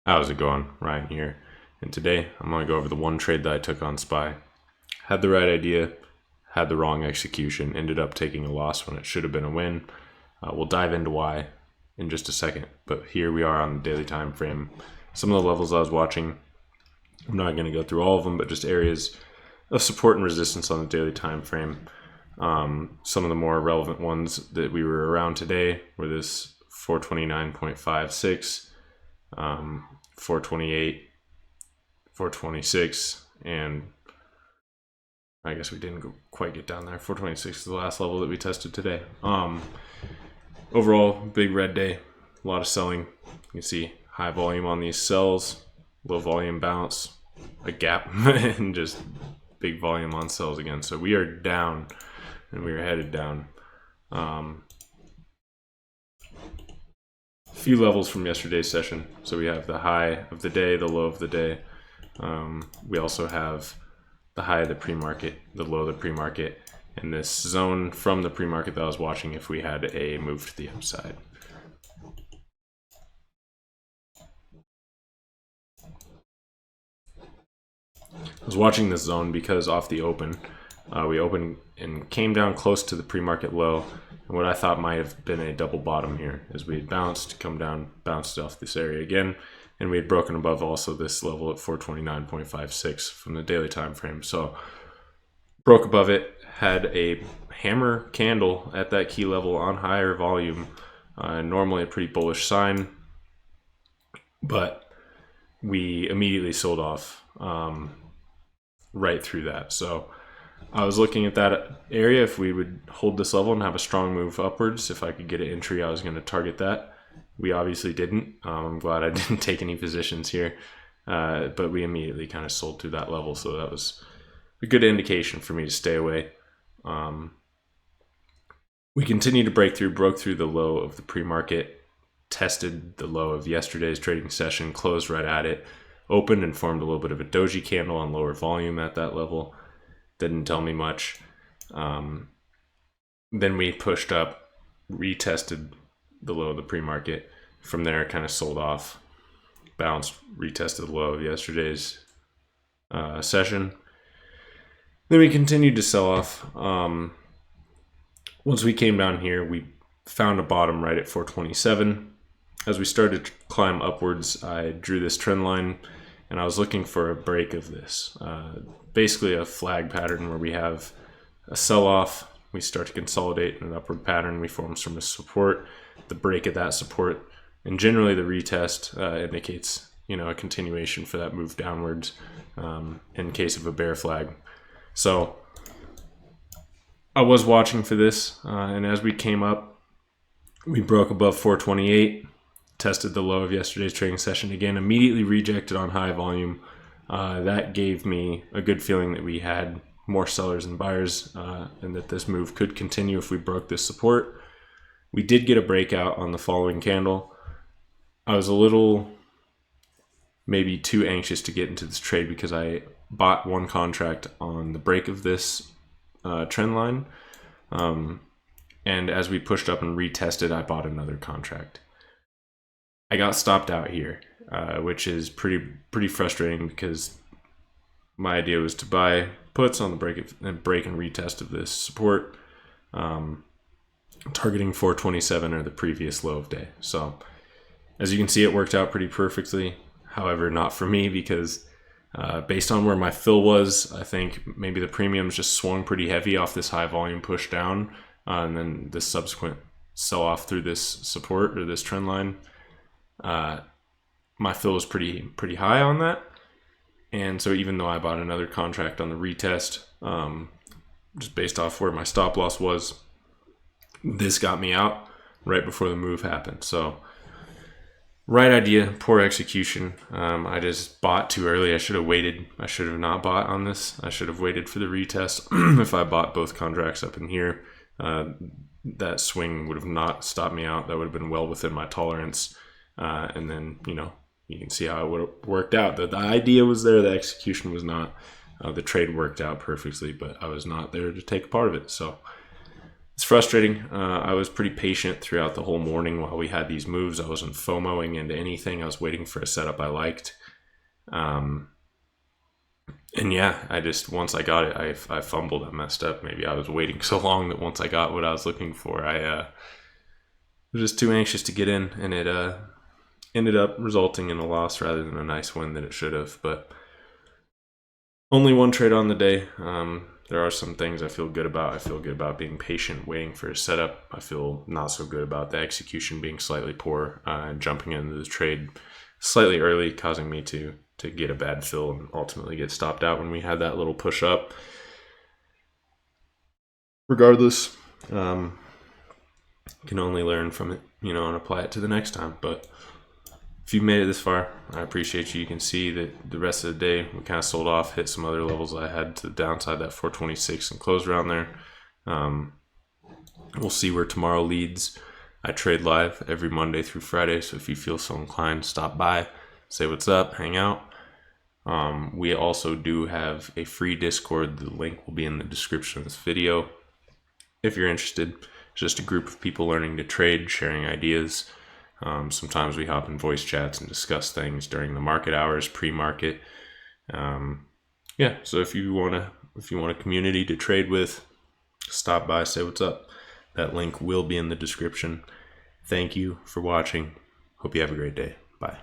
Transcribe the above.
How's it going? Ryan here. And today I'm going to go over the one trade that I took on SPY. Had the right idea, had the wrong execution, ended up taking a loss when it should have been a win. We'll dive into why in just a second. But here we are on the daily time frame. Some of the levels I was watching, I'm not going to go through all of them, but just areas of support and resistance on the daily time frame. Some of the more relevant ones that we were around today were this 429.56, 428, 426, and I guess we didn't quite get down there. 426 is the last level that we tested today. Overall, big red day, a lot of selling. You can see high volume on these sells, low volume bounce, a gap, and just big volume on sells again. So we are down, and we are headed down. Few levels from yesterday's session. So we have the high of the day, the low of the day. We also have the high of the pre-market, the low of the pre-market, and this zone from the pre-market that I was watching if we had a move to the upside. I was watching this zone because off the open, we opened and came down close to the pre-market low, and what I thought might have been a double bottom here as we had bounced, come down, bounced off this area again, and we had broken above also this level at 429.56 from the daily time frame. So broke above it, had a hammer candle at that key level on higher volume, normally a pretty bullish sign, but we immediately sold off right through that. So I was looking at that area. If we would hold this level and have a strong move upwards, if I could get an entry, I was going to target that. We obviously didn't. I'm glad I didn't take any positions here, but we immediately kind of sold through that level. So that was a good indication for me to stay away. We continued to broke through the low of the pre-market, tested the low of yesterday's trading session, closed right at it, opened and formed a little bit of a doji candle on lower volume at that level. Didn't tell me much. Then we pushed up, retested the low of the pre-market. From there, kind of sold off, bounced, retested the low of yesterday's session. Then we continued to sell off. Once we came down here, we found a bottom right at 427. As we started to climb upwards, I drew this trend line, and I was looking for a break of this. Basically a flag pattern where we have a sell-off, we start to consolidate in an upward pattern, we form some support, the break of that support, and generally the retest indicates a continuation for that move downwards in case of a bear flag. So I was watching for this, and as we came up, we broke above 428, tested the low of yesterday's trading session again, immediately rejected on high volume. That gave me a good feeling that we had more sellers than buyers, and that this move could continue if we broke this support. We did get a breakout on the following candle. I was a little maybe too anxious to get into this trade because I bought one contract on the break of this trend line, and as we pushed up and retested, I bought another contract. I got stopped out here, which is pretty frustrating because my idea was to buy puts on the break and retest of this support, targeting 427 or the previous low of day. So as you can see, it worked out pretty perfectly. However, not for me because based on where my fill was, I think maybe the premiums just swung pretty heavy off this high volume push down, and then this subsequent sell off through this support or this trend line. My fill was pretty high on that, and so even though I bought another contract on the retest, just based off where my stop loss was, this got me out right before the move happened. So right idea, poor execution. I just bought too early. I should have waited. I should have not bought on this. I should have waited for the retest. If I bought both contracts up in here, that swing would have not stopped me out. That would have been well within my tolerance. And then, you can see how it would have worked out. The idea was there, the execution was not. The trade worked out perfectly, but I was not there to take a part of it. So it's frustrating. I was pretty patient throughout the whole morning while we had these moves. I wasn't FOMOing into anything. I was waiting for a setup I liked. And yeah, once I got it, I fumbled. I messed up. Maybe I was waiting so long that once I got what I was looking for, I was just too anxious to get in, and it ended up resulting in a loss rather than a nice win that it should have. But only one trade on the day. There are some things I feel good about. I feel good about being patient, waiting for a setup. I feel not so good about the execution being slightly poor and jumping into the trade slightly early, causing me to get a bad fill and ultimately get stopped out when we had that little push up. Regardless, can only learn from it, and apply it to the next time. But if you've made it this far, I appreciate you. You can see that the rest of the day we kind of sold off, hit some other levels I had to the downside, that 426, and closed around there. We'll see where tomorrow leads. I trade live every Monday through Friday, so if you feel so inclined, stop by, say what's up, hang out. We also do have a free Discord. The link will be in the description of this video. If you're interested, it's just a group of people learning to trade, sharing ideas. Sometimes we hop in voice chats and discuss things during the market hours, pre-market. So if you want a community to trade with, stop by, say what's up. That link will be in the description. Thank you for watching. Hope you have a great day. Bye.